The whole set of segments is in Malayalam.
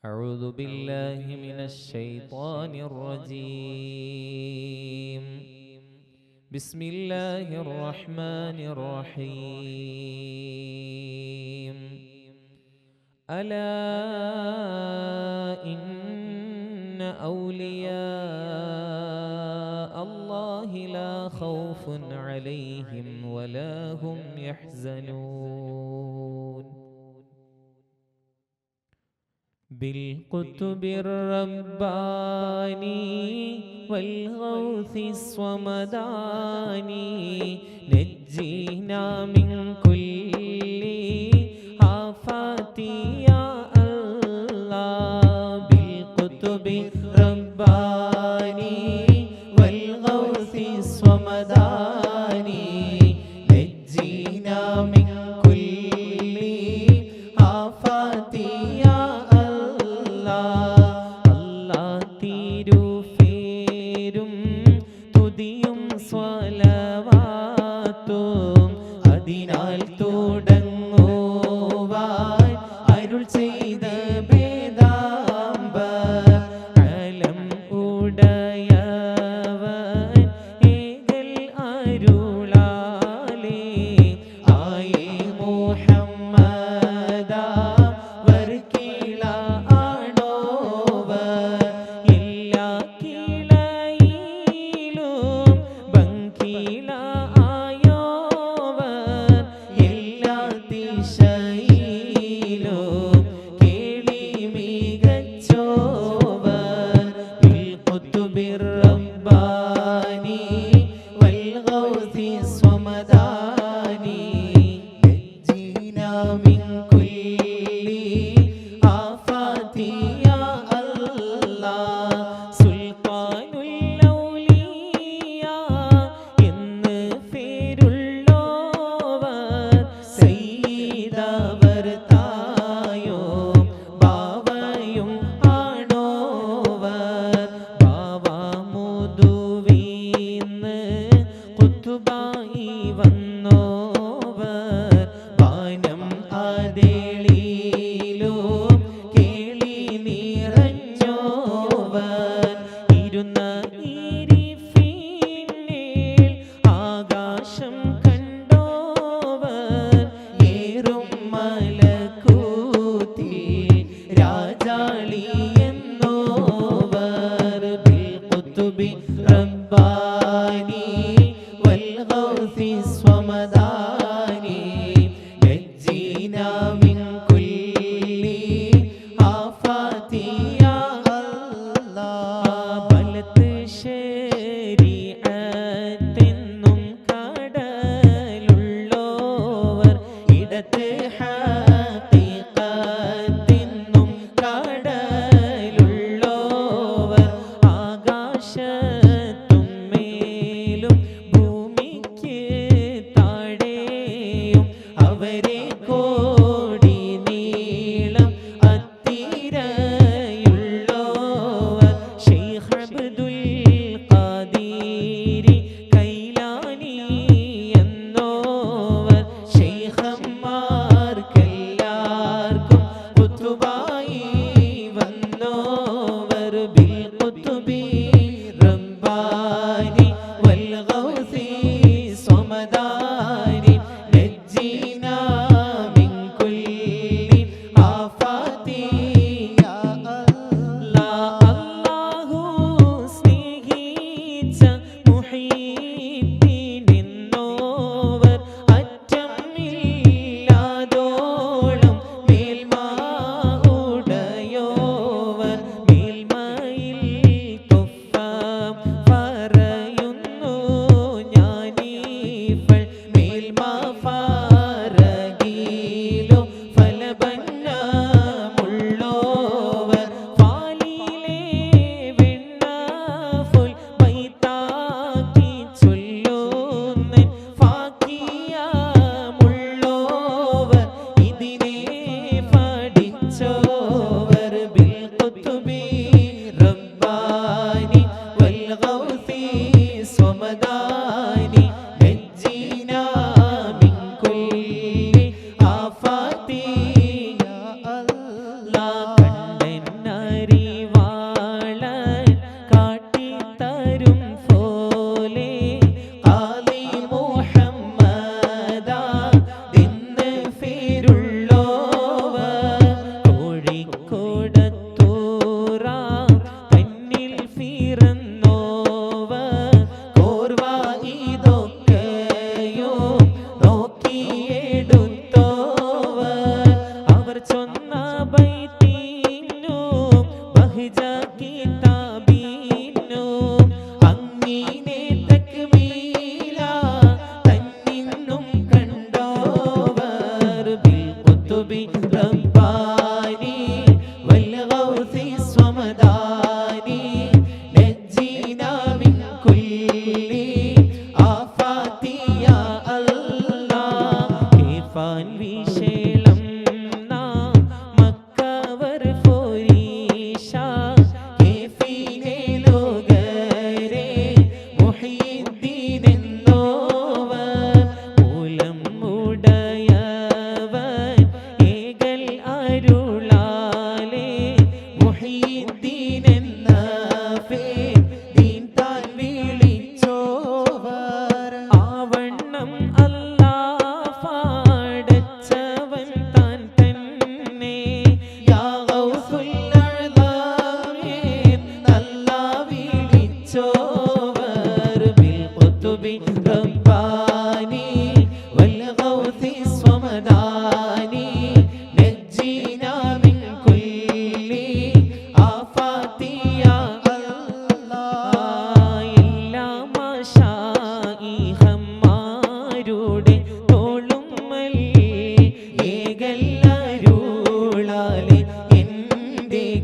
أعوذ بالله من الشيطان الرجيم. بسم الله الرحمن الرحيم. ألا إن أولياء الله لا خوف عليهم ولا هم يحزنون. بالقطب الرباني والغوث الصمداني نجينا من كل آفات يا الله. بالقطب الرباني والغوث الصمداني نجينا من كل آفات يا തിരുഫേരും തുതിയും സ്വലവാത്തും അതിനാൽ തുടങ്ങുവാൻ അരുൾ ചെയ്ത വേദാംബർ അലം ഉടയവൻ ഏകൽ അരുളാലേ ആയേ മുഹമ്മദ വർക്കിള ഹഖീഖത്തിന്നും കട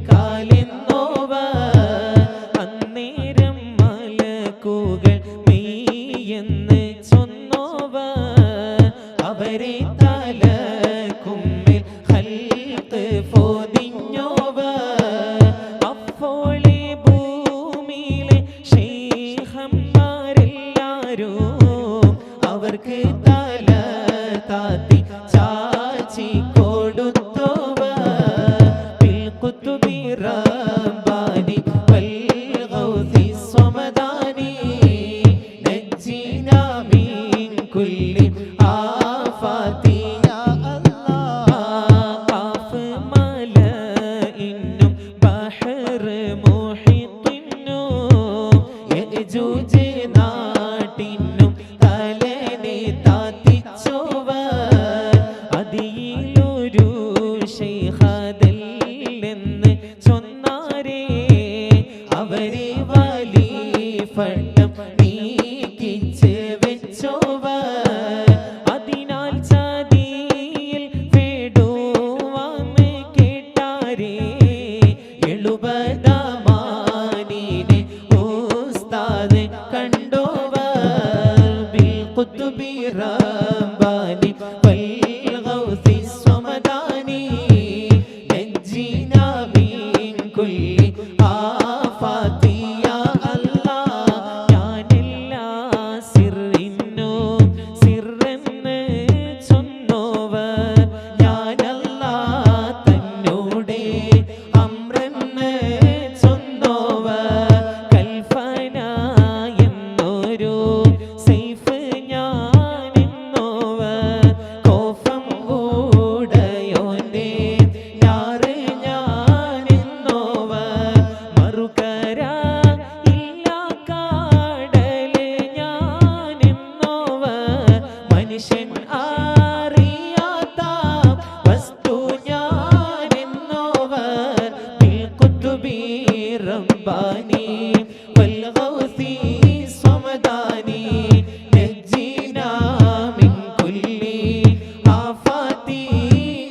കാലെന്നോവർ അന്നേരം മലക്കുകൾ മെയ്യെന്ന് ചൊന്നോവർ അവരെ തലക്കുമ്മിൽ ഹൽക്ക് പൊതിഞ്ഞോവർ അപ്പോളെ ഭൂമിയിലെ ശൈഖന്മാരെല്ലാരും അവർക്ക് തല താത്തി ചാച്ചി കൊടുത്തോവർ ബിൽഖുതുബി റബ്ബാനി വൽഗൗസി സ്വമദാനി നജ്ജിനാ മിൻ കുല്ലി ആഫാതി യാ അല്ലാഹ് ഖാഫ് മലഇന്നും ബഹർ മുഹിത്തിന്നും യജൂജ് നാട്ടിനും തലനെ താത്തിച്ചോവർ അതിയിലൊരു ശൈഖാദല്ലെന്ന് ചൊന്നാരേ അവരെ വലിഫട്ടം നീക്കിച്ച് വെച്ചോവർ അതിനാൽ ചതിയിൽ പെടുവാന്ന് കേട്ടാരേ 70 മാനിനെ ഉസ്താദ് കണ്ടോവർ ബിൽഖുതുബി റബ്ബാനി വൽഗൗസി സ്വമദാനി നജ്ജിനാ മിൻ കുല്ലി ആഫാതി യാ അല്ലാഹ് ഞാനെല്ലാ സിറിനും സിറെന്ന് ചൊന്നോവർ ഞാനല്ലാഹ് തന്നോടെ അമ്രെന്ന് ചൊന്നോവർ കൽഫന എന്നൊരു സൈഫ് ഞാനെന്നോവർ കോഫം കൂടയോന്റെ ഞാറ് ഞാനെന്നോവർ മറുകര ഇല്ല കാടല് ഞാനെന്നോവർ മനുഷ്യൻ അറിയാത്ത വസ്തു ഞാനെന്നോവർ ബിൽഖുതുബി റബ്ബാനി വൽഗൗസി സ്വമദാനി നജ്ജിനാ മിൻ കുല്ലി ആഫാതി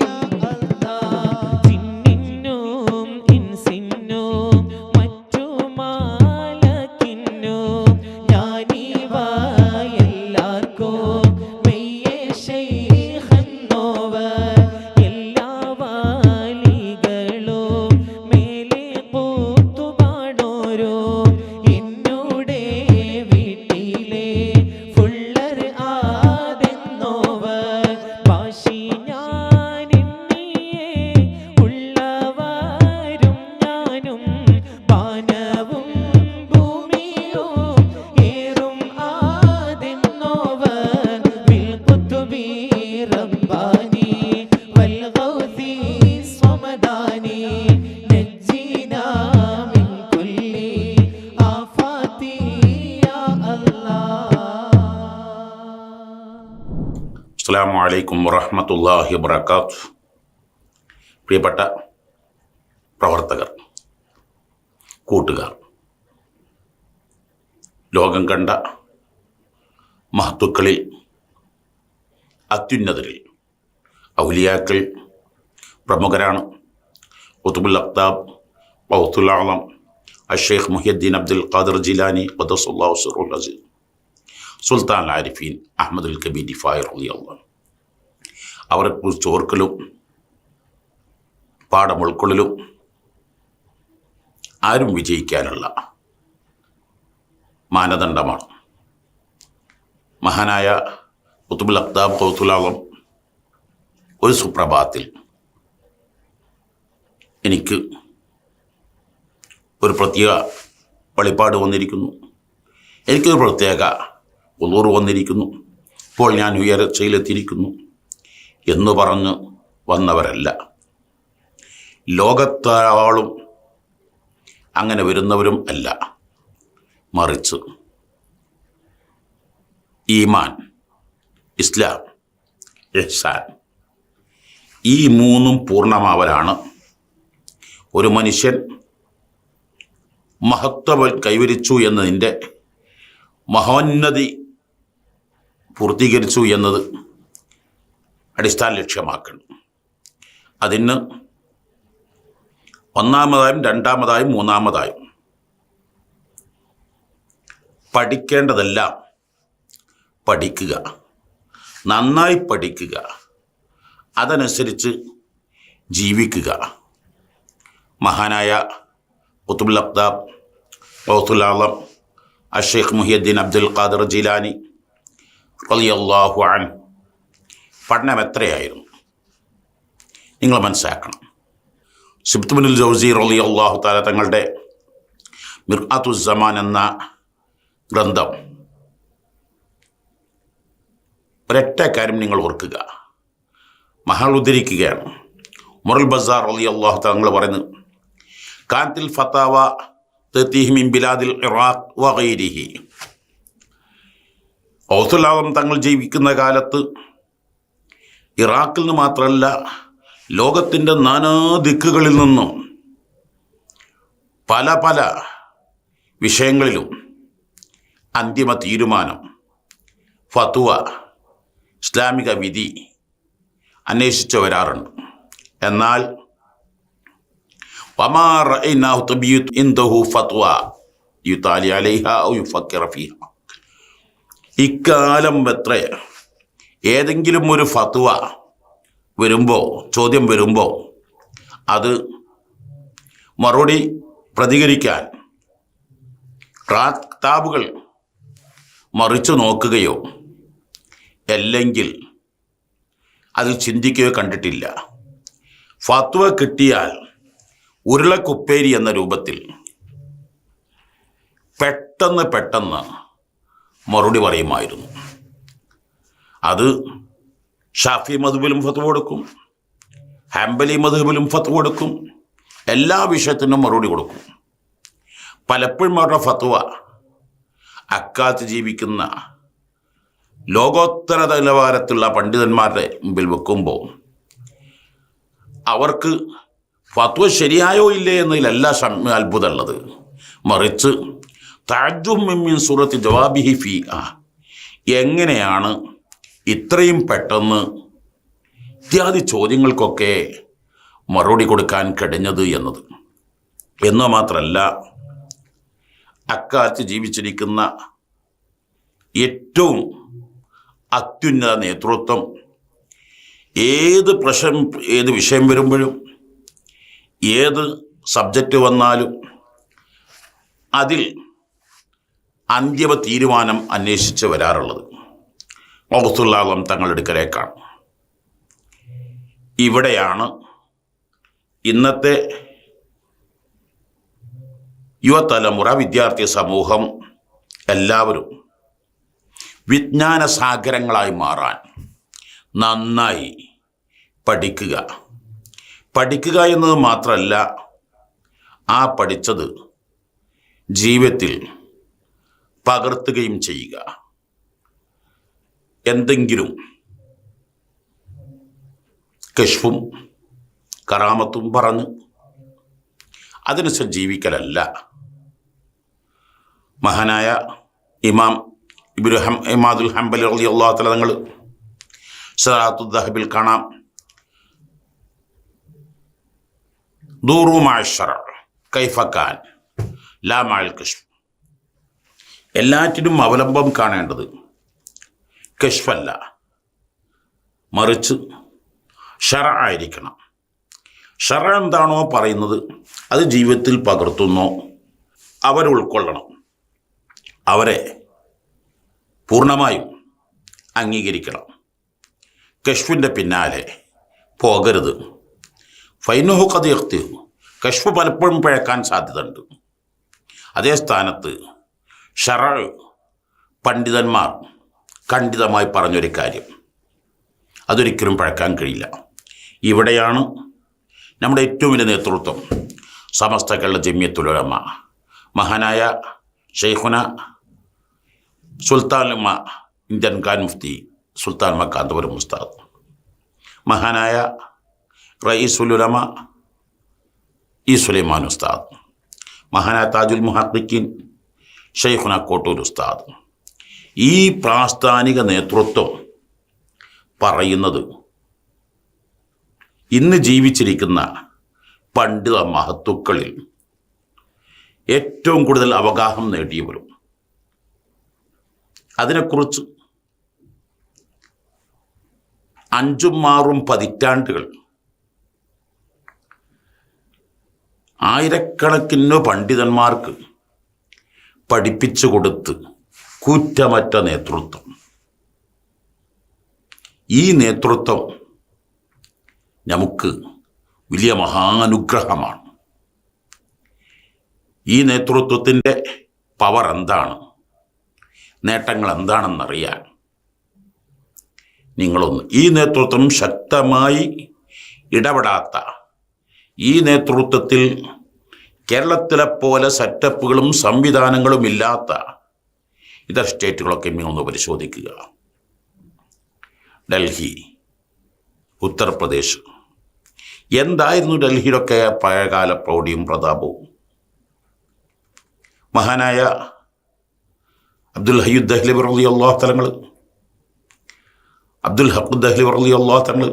യാ അല്ലാഹ് ജിന്നിനും ഇൻസിനും മറ്റു മാലക്കിനും ഞാനിവ എല്ലാവർക്കും മെയ്യേ ശൈഖെന്നോവർ എല്ലാ വാലികളും മേലെ കൂത്തുപാടോരോ എന്നോടെ വീട്ടിലെ ഫുള്ളർ ആതെന്നോവർ ഭാഷി ഞാനെന്നിയേ ഉള്ളവരും ഞാനും വാനവും ഭൂമിയും ഏറും ആതെന്നോവർ ബിൽഖുതുബി റബ്ബാനി വൽഗൗസി സ്വമദാനി നജ്ജിനാ മിൻ കുല്ലി ആഫാതി യാ അല്ലാഹ്. അസ്സലാമു അലൈക്കും വറഹ്മത്തുള്ളാഹി വബറകാതുഹു. പ്രിയപ്പെട്ട പ്രവർത്തകർ, കൂട്ടുകാർ, ലോകം കണ്ട മഹത്തുക്കളിൽ അത്യുന്നതരിൽ ഔലിയാക്കൾ പ്രമുഖരാണ്. ഖുതുബുൽ അഖ്താബ് ഗൗസുൽ ആളം അഷ്ശൈഖ് മുഹിയുദ്ദീൻ അബ്ദുൽ ഖാദിർ ജിലാനി ഖദ്ദസല്ലാഹു സിർറുൽ അസീസ്, സുൽത്താൻ ആരിഫീൻ അഹ്മദുൽ കബീർ റിഫായി റളിയല്ലാഹു അൻഹു അവരെക്കുറിച്ച് ഓർക്കലും പാഠം ഉൾക്കൊള്ളലും ആരും വിജയിക്കാനുള്ള മാനദണ്ഡമാണ്. മഹാനായ ഖുതുബുൽ അഖ്താബ് ഗൗസുൽ ആളം ഒരു സുപ്രഭാതത്തിൽ എനിക്ക് ഒരു പ്രത്യേക വെളിപ്പാട് വന്നിരിക്കുന്നു, എനിക്കൊരു പ്രത്യേക ഉളൂർ വന്നിരിക്കുന്നു, ഇപ്പോൾ ഞാൻ ഉയർച്ചയിലെത്തിയിരിക്കുന്നു എന്ന് പറഞ്ഞ് വന്നവരല്ല. ലോകത്താളും അങ്ങനെ വരുന്നവരും അല്ല. മറിച്ച് ഈമാൻ, ഇസ്ലാം, ഇഹ്സാൻ ഈ മൂന്നും പൂർണ്ണമാവലാണ് ഒരു മനുഷ്യൻ മഹത്വം കൈവരിച്ചു എന്നതിൻ്റെ മഹോന്നതി പൂർത്തീകരിച്ചു എന്നത് അടിസ്ഥാന ലക്ഷ്യമാക്കണം. അതിന് ഒന്നാമതായും രണ്ടാമതായും മൂന്നാമതായും പഠിക്കേണ്ടതെല്ലാം പഠിക്കുക, നന്നായി പഠിക്കുക, അതനുസരിച്ച് ജീവിക്കുക. മഹാനായ ഖുത്ബുൽ അഖ്താബ് ഗൗസുൽ ആളം അഷേഖ് മുഹിയുദ്ദീൻ അബ്ദുൽ ഖാദിർ ജീലാനി റളിയല്ലാഹു അൻഹു പഠനം എത്രയായിരുന്നു നിങ്ങൾ മനസ്സിലാക്കണം. സിബ്ത് ബിനുൽ ജൗസി റളിയല്ലാഹു തആല തങ്ങളുടെ മിർആത്തുസ് സമാൻ എന്ന ഗ്രന്ഥം ഒരൊറ്റ കാര്യം നിങ്ങൾ ഓർക്കുക. മഹാൾ ഉദ്ധരിക്കുകയാണ്. മുറൽ ബസാർ റളിയല്ലാഹു തആല പറയുന്നു, കാനത്തിൽ ഫതാവ തഅതീഹി മിൻ ബിലാദിൽ ഇറാഖ് വഗൈരിഹി. ഗൗസുൽ ആളം തങ്ങൾ ജീവിക്കുന്ന കാലത്ത് ഇറാഖിൽ നിന്ന് മാത്രമല്ല ലോകത്തിൻ്റെ നാനാ ദിക്കുകളിൽ നിന്നും പല പല വിഷയങ്ങളിലും അന്തിമ തീരുമാനം, ഫത്വ, ഇസ്ലാമിക വിധി അന്വേഷിച്ചു വരാറുണ്ട്. എന്നാൽ വമാ റഅയ്നാഹു തബിയുത് ഇൻദഹു ഫത്വ യുതാലി അലൈഹാ ഔ യുഫക്കിറ ഫീഹാ. ഇക്കാലം എത്ര ഏതെങ്കിലും ഒരു ഫത്വ വരുമ്പോൾ, ചോദ്യം വരുമ്പോൾ അത് മറുപടി പ്രതികരിക്കാൻ കിതാബുകൾ മറിച്ചു നോക്കുകയോ അല്ലെങ്കിൽ അതിൽ ചിന്തിക്കുകയോ കണ്ടിട്ടില്ല. ഫത്വ കിട്ടിയാൽ ഉരുളക്കുപ്പേരി എന്ന രൂപത്തിൽ പെട്ടെന്ന് മറുപടി പറയുമായിരുന്നു. അത് ഷാഫി മദ്ഹബിലും ഫത്വ കൊടുക്കും, ഹംബലി മദ്ഹബിലും ഫത്വ കൊടുക്കും, എല്ലാ വിഷയത്തിനും മറുപടി കൊടുക്കും. പലപ്പോഴും അവരുടെ ഫത്വ അക്കാലത്ത് ജീവിക്കുന്ന ലോകോത്തര നിലവാരത്തിലുള്ള പണ്ഡിതന്മാരുടെ മുമ്പിൽ വെക്കുമ്പോൾ അവർക്ക് ഫത്വ ശരിയായോ ഇല്ലേ എന്നതിലല്ല അത്ഭുതമുള്ളത്. മറിച്ച് തഅജ്ജുബ് മിൻ സൂറത്തി ജവാബിഹി ഫീ, എങ്ങനെയാണ് ഇത്രയും പെട്ടെന്ന് ഇത്യാദി ചോദ്യങ്ങൾക്കൊക്കെ മറുപടി കൊടുക്കാൻ കഴിഞ്ഞത് എന്നത്. എന്ന് മാത്രമല്ല, അക്കാലത്ത് ജീവിച്ചിരിക്കുന്ന ഏറ്റവും അത്യുന്നത നേതൃത്വം ഏത് വിഷയം വരുമ്പോഴും ഏത് സബ്ജക്റ്റ് വന്നാലും അതിൽ അന്തിമ തീരുമാനം അന്വേഷിച്ച് വരാറുള്ളത് ഗൗസുൽ ആളം തങ്ങളുടെ അടുക്കലേക്കാണ്. ഇവിടെയാണ് ഇന്നത്തെ യുവതലമുറ, വിദ്യാർത്ഥി സമൂഹം എല്ലാവരും വിജ്ഞാന സാഗരങ്ങളായി മാറാൻ നന്നായി പഠിക്കുക എന്നത് മാത്രമല്ല, ആ പഠിച്ചത് ജീവിതത്തിൽ പകർത്തുകയും ചെയ്യുക. എന്തെങ്കിലും കശ്ഫും കറാമത്തും പറഞ്ഞ് അതിനനുസരിച്ച് ജീവിക്കലല്ല. മഹാനായ ഇമാം ഇമാദുൽ ഹംബലി റളിയല്ലാഹു തആല തങ്ങൾ ശറാത്തുൽ ദഹബിൽ കാണാം, ദൂറു മഅശ്ശറ കൈഫ കാൻ ലാ മഅൽ കശ്ഫ്. എല്ലാറ്റിനും അവലംബം കാണേണ്ടത് കശ്ഫല്ല, മറിച്ച് ശറ ആയിരിക്കണം. ശറ എന്താണോ പറയുന്നത് അത് ജീവിതത്തിൽ പകർത്തുന്നോ അവരെ ഉൾക്കൊള്ളണം, അവരെ പൂർണ്ണമായും അംഗീകരിക്കണം. കശ്ഫിൻ്റെ പിന്നാലെ പോകരുത്. ഫൈനുഹു ഖദ് യഖ്തിഉ, കശ്ഫ് പലപ്പോഴും പിഴക്കാൻ സാധ്യതയുണ്ട്. അതേ സ്ഥാനത്ത് ശറ പണ്ഡിതന്മാർ ഖണ്ഡിതമായി പറഞ്ഞൊരു കാര്യം അതൊരിക്കലും പഴക്കാൻ കഴിയില്ല. ഇവിടെയാണ് നമ്മുടെ ഏറ്റവും വലിയ നേതൃത്വം സമസ്ത കേരള ജമിയത്തുൽ ഉലമ, മഹാനായ ഷെയ്ഖുന സുൽത്താൻ ഉലമ ഇന്ത്യൻ ഖാൻ മുഫ്തി സുൽത്താൻ കാന്തപുരം ഉസ്താദ്, മഹാനായ റയീസുൽ ഉലമ ഇ സുലൈമാൻ ഉസ്താദ്, മഹാനായ താജുൽ മുഹഖ്ഖിഖീൻ ഷെയ്ഖുന കോട്ടൂർ ഉസ്താദ്, ഈ പ്രാസ്ഥാനിക നേതൃത്വം പറയുന്നത് ഇന്ന് ജീവിച്ചിരിക്കുന്ന പണ്ഡിത മഹത്തുക്കളിൽ ഏറ്റവും കൂടുതൽ അവഗാഹം നേടിയവരും അതിനെക്കുറിച്ച് 5-6 പതിറ്റാണ്ടുകൾ ആയിരക്കണക്കിന് പണ്ഡിതന്മാർക്ക് പഠിപ്പിച്ചു കൊടുത്ത് കൂറ്റമറ്റ നേതൃത്വം. ഈ നേതൃത്വം നമുക്ക് വലിയ മഹാനുഗ്രഹമാണ്. ഈ നേതൃത്വത്തിൻ്റെ പവർ എന്താണ്, നേട്ടങ്ങൾ എന്താണെന്നറിയാൻ നിങ്ങളൊന്ന്, ഈ നേതൃത്വം ശക്തമായി ഇടപെടാത്ത, ഈ നേതൃത്വത്തിൽ കേരളത്തിലെ പോലെ സെറ്റപ്പുകളും സംവിധാനങ്ങളും ഇല്ലാത്ത ഇതര സ്റ്റേറ്റുകളൊക്കെ ഒന്ന് പരിശോധിക്കുക. ഡൽഹി, ഉത്തർപ്രദേശ്, എന്തായിരുന്നു ഡൽഹിയിലൊക്കെ പഴയകാല പ്രൗഢിയും പ്രതാപവും. മഹാനായ അബ്ദുൽ ഹയ്യ് ദഹ്ലവി റളിയല്ലാഹു തങ്ങൾ, അബ്ദുൽ ഹഖ് ദഹ്ലവി റളിയല്ലാഹു തങ്ങൾ,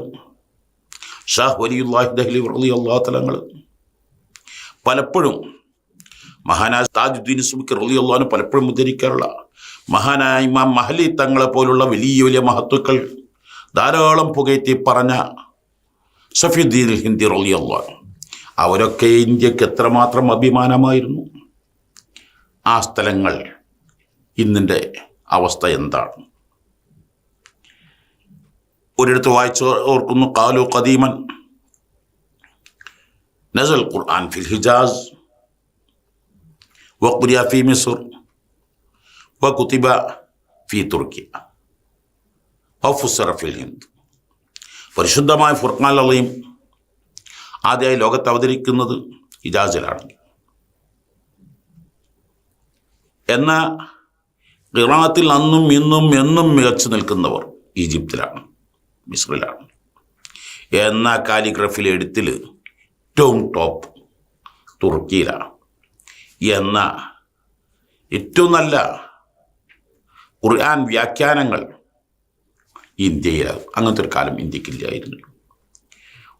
ഷാഹ് വലിയുല്ലാഹി ദഹ്ലവി റളിയല്ലാഹു തങ്ങൾ, പലപ്പോഴും മഹാനായ താജുദ്ദീൻ സുബ്കി റളിയല്ലാഹു അൻഹു പലപ്പോഴും ഉദ്ധരിക്കാറുള്ള മഹാനായ ഇമാം മഹലി തങ്ങളെ പോലുള്ള വലിയ വലിയ മഹത്തുക്കൾ ധാരാളം പുകഴ്ത്തി പറഞ്ഞ സഫീഉദ്ദീൻ ഹിന്ദി റളിയല്ലാഹു അൻഹു, അവരൊക്കെ ഇന്ത്യക്ക് എത്രമാത്രം അഭിമാനമായിരുന്നു. ആ സ്ഥലങ്ങൾ ഇന്നിൻ്റെ അവസ്ഥ എന്താണ്? ഒരിടത്ത് വായിച്ച് ഓർക്കുന്നു, ഖാലു ഖദീമൻ നസൽ ഖുർആൻ ഫിൽ ഹിജാസ് വഖുരിയ ഫി മിസ്ർ വകുതിബ ഫി തുർക്കിയ വഫുസ്സിറ ഫിൽ ഹിന്ദ്. പരിശുദ്ധമായ ഫുർഖാൻ അലീം ആദ്യമായി ലോകത്ത് അവതരിക്കുന്നത് ഹിജാസിലാണ്. എന്നാൽ ഖിറാഅത്തിൽ അന്നും ഇന്നും എന്നും മികച്ചു നിൽക്കുന്നവർ ഈജിപ്തിലാണ്, മിസ്റിലാണ്. എന്നാൽ കാലിഗ്രഫിയിലെ എഴുത്തിൽ ഏറ്റവും ടോപ്പ് തുർക്കിയിലാണ്. എന്നാൽ ഏറ്റവും നല്ല ഖുർആൻ വ്യാഖ്യാനങ്ങൾ ഇന്ത്യയിലാണ്. അങ്ങനത്തെ ഒരു കാലം ഇന്ത്യക്കില്ലായിരുന്നു.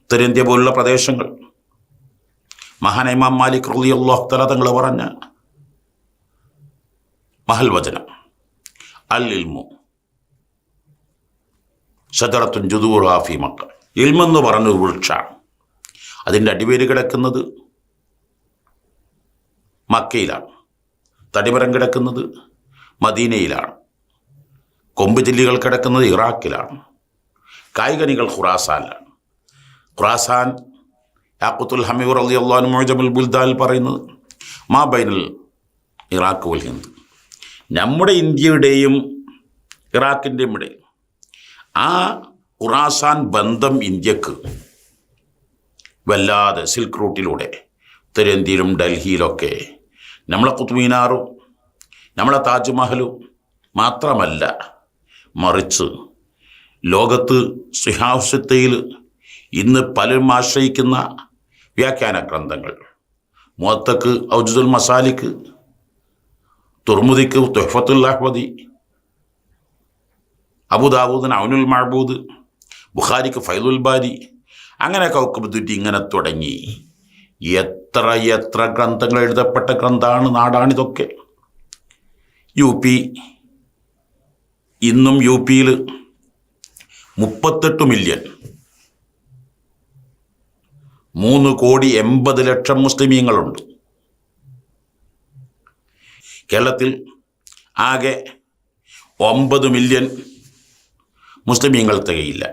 ഉത്തരേന്ത്യ പോലുള്ള പ്രദേശങ്ങൾ മഹാനായ ഇമാം മാലിക് റളിയല്ലാഹു തആല തങ്ങൾ പറഞ്ഞ മഹൽ വചനം, അൽ ഇൽമു ഷജറത്തുൻ ജുദൂറുഹാ ഫീ മക്ക. ഇൽമെന്ന് പറഞ്ഞൊരു വൃക്ഷമാണ്. അതിൻ്റെ അടിവേര് കിടക്കുന്നത് മക്കയിലാണ്, തടിമരം കിടക്കുന്നത് മദീനയിലാണ്, കൊമ്പ് ചില്ലികൾ കിടക്കുന്നത് ഇറാഖിലാണ്, കായ്കനികൾ ഖുറാസാനിലാണ്. ഖുറാസാൻ യാഖൂത്തുൽ ഹമീർ റളിയല്ലാഹു അൻഹു മുഅ്ജമുൽ ബുൽദാനിൽ പറയുന്നത് മാ ബൈനൽ ഇറാഖ് വൽ ഹിന്ദ്, നമ്മുടെ ഇന്ത്യയുടെയും ഇറാഖിൻ്റെയും ഇടയിൽ ആ ഖുറാസാൻ ബന്ധം ഇന്ത്യക്ക് വല്ലാതെ സിൽക്ക് റൂട്ടിലൂടെ ഉത്തരേന്ത്യയിലും ഡൽഹിയിലൊക്കെ നമ്മളെ ഖുത്ബ് മീനാറും നമ്മളെ താജ്മഹലും മാത്രമല്ല, മറിച്ച് ലോകത്ത് സിഹാഫ്സിത്തയിൽ ഇന്ന് പലരും ആശ്രയിക്കുന്ന വ്യാഖ്യാന ഗ്രന്ഥങ്ങൾ, മുവത്തക്ക് ഔജുദുൽ മസാലിക്ക്, തുർമുദിക്ക് തുഹ്ഫത്തുൽ അഹ്വദി, അബൂദാവൂദിന് ഔനുൽ മഅബൂദ്, ബുഖാരിക്ക് ഫൈദുൽ ബാരി, അങ്ങനെ കൗക്കബുദ്ദീൻ, ഇങ്ങനെ തുടങ്ങി എത്ര എത്ര ഗ്രന്ഥങ്ങൾ എഴുതപ്പെട്ട നാടാണിതൊക്കെ. യു പി, ഇന്നും യു പിയിൽ 38 മില്യൺ 3,80,00,000 മുസ്ലിമീങ്ങളുണ്ട്. കേരളത്തിൽ ആകെ 9 മില്യൺ മുസ്ലിമീങ്ങൾ തികയില്ല.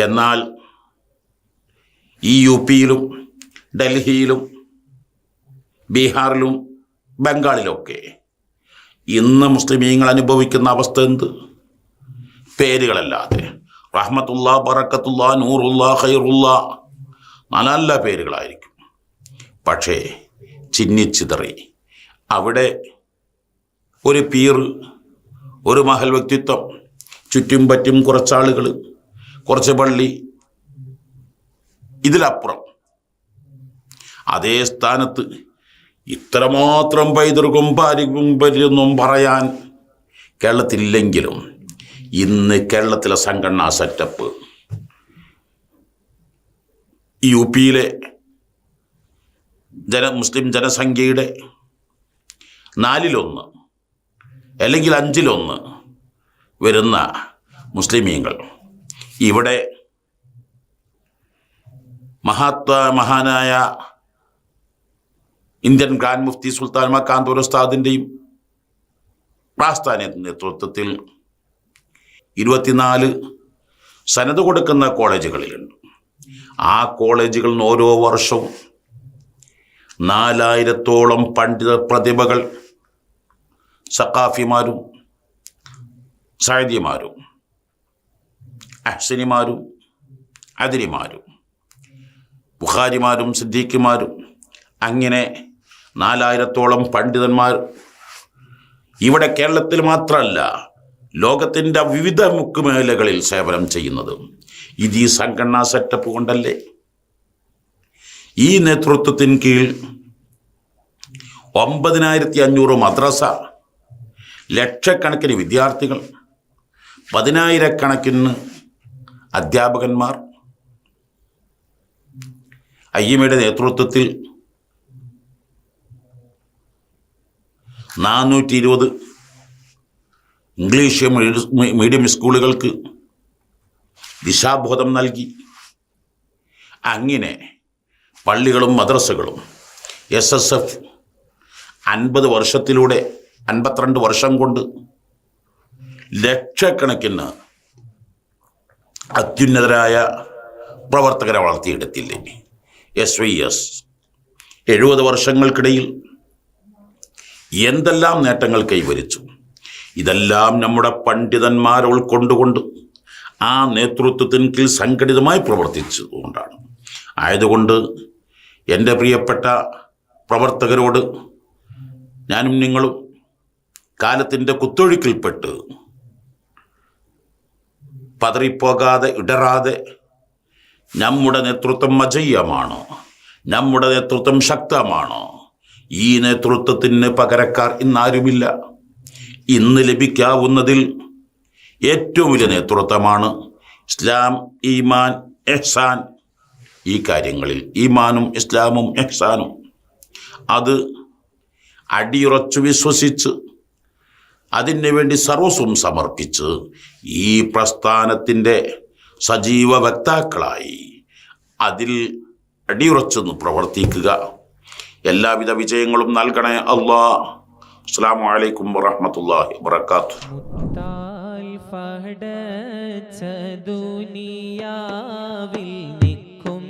എന്നാൽ ഈ യു പിയിലും ഡൽഹിയിലും ബീഹാറിലും ബംഗാളിലൊക്കെ ഇന്ന് മുസ്ലിമീങ്ങൾ അനുഭവിക്കുന്ന അവസ്ഥ എന്ത്? പേരുകളല്ലാതെ റഹ്മത്തുള്ള, ബറക്കത്തുള്ള, നൂറുള്ള, ഖൈറുള്ള നല്ല പേരുകളായിരിക്കും. പക്ഷേ ചിന്നിച്ചിതറി അവിടെ ഒരു പീർ, ഒരു മഹൽ വ്യക്തിത്വം, ചുറ്റും പറ്റും കുറച്ചാളുകൾ, കുറച്ച് പള്ളി, ഇതിലപ്പുറം അതേ സ്ഥാനത്ത് ഇത്രമാത്രം പൈതൃകവും പാരമ്പര്യമൊന്നും പറയാൻ കേരളത്തിലില്ലെങ്കിലും ഇന്ന് കേരളത്തിലെ സംഘടനാ സെറ്റപ്പ് ഈ യു പിയിലെ മുസ്ലിം ജനസംഖ്യയുടെ 4/1 അല്ലെങ്കിൽ 5/1 വരുന്ന മുസ്ലിമീങ്ങൾ ഇവിടെ മഹാനായ ഇന്ത്യൻ ഗ്രാൻഡ് മുഫ്തി സുൽത്താൻ മക്കാന്തൂർ ഉസ്താദിൻ്റെയും പ്രാസ്ഥാന നേതൃത്വത്തിൽ 24 സനത് കൊടുക്കുന്ന കോളേജുകളിലുണ്ട്. ആ കോളേജുകളിൽ നിന്ന് ഓരോ വർഷവും 4000-ഓളം പണ്ഡിത പ്രതിഭകൾ, സഖാഫിമാരും സഅദിമാരും അഹ്സനിമാരും അദരിമാരും ബുഖാരിമാരും സിദ്ദീഖിമാരും അങ്ങനെ 4000-ഓളം പണ്ഡിതന്മാർ ഇവിടെ കേരളത്തിൽ മാത്രമല്ല ലോകത്തിൻ്റെ വിവിധ മുക്കുമേഖലകളിൽ സേവനം ചെയ്യുന്നത് ഇത് ഈ സംഘടനാ സെറ്റപ്പ് കൊണ്ടല്ലേ. ഈ നേതൃത്വത്തിന് കീഴിൽ 9500 മദ്രസ, ലക്ഷക്കണക്കിന് വിദ്യാർത്ഥികൾ, 10000-കണക്കിന് അധ്യാപകന്മാർ, IMAയുടെ നേതൃത്വത്തിൽ 420 ഇംഗ്ലീഷ് മീഡിയം സ്കൂളുകൾക്ക് ദിശാബോധം നൽകി. അങ്ങനെ പള്ളികളും മദ്രസകളും SSF 50 വർഷത്തിലൂടെ 52 വർഷം കൊണ്ട് ലക്ഷക്കണക്കിന് അത്യുന്നതരായ പ്രവർത്തകരെ വളർത്തിയെടുത്തില്ലേ. SYS 70 വർഷങ്ങൾക്കിടയിൽ എന്തെല്ലാം നേട്ടങ്ങൾ കൈവരിച്ചു. ഇതെല്ലാം നമ്മുടെ പണ്ഡിതന്മാർ ഉൾക്കൊണ്ടുകൊണ്ട് ആ നേതൃത്വത്തിന് കീഴിൽ സംഘടിതമായി പ്രവർത്തിച്ചതുകൊണ്ടാണ്. ആയതുകൊണ്ട് എൻ്റെ പ്രിയപ്പെട്ട പ്രവർത്തകരോട് ഞാനും നിങ്ങളും കാലത്തിൻ്റെ കുത്തൊഴുക്കിൽപ്പെട്ട് പതറിപ്പോകാതെ ഇടറാതെ നമ്മുടെ നേതൃത്വം അജയ്യമാണ്, നമ്മുടെ നേതൃത്വം ശക്തമാണ്. ഈ നേതൃത്വത്തിന് പകരക്കാർ ഇന്നാരുമില്ല. ഇന്ന് ലഭിക്കാവുന്നതിൽ ഏറ്റവും വലിയ നേതൃത്വമാണ് ഇസ്ലാം, ഈമാൻ, ഇഹ്സാൻ. ഈ കാര്യങ്ങളിൽ ഈമാനും ഇസ്ലാമും ഇഹ്സാനും അത് അടിയുറച്ചു വിശ്വസിച്ച് അതിനു വേണ്ടി സർവസ്വം സമർപ്പിച്ച് ഈ പ്രസ്ഥാനത്തിൻ്റെ സജീവ വക്താക്കളായി അതിൽ അടിയുറച്ചെന്ന് പ്രവർത്തിക്കുക. എല്ലാവിധ വിജയങ്ങളും നൽകണേ അല്ലാഹ്. അസ്സലാമു അലൈക്കും വറഹ്മത്തുള്ളാഹി വബറകാതുഹു. ദുനിയാവിൽ നിൽക്കും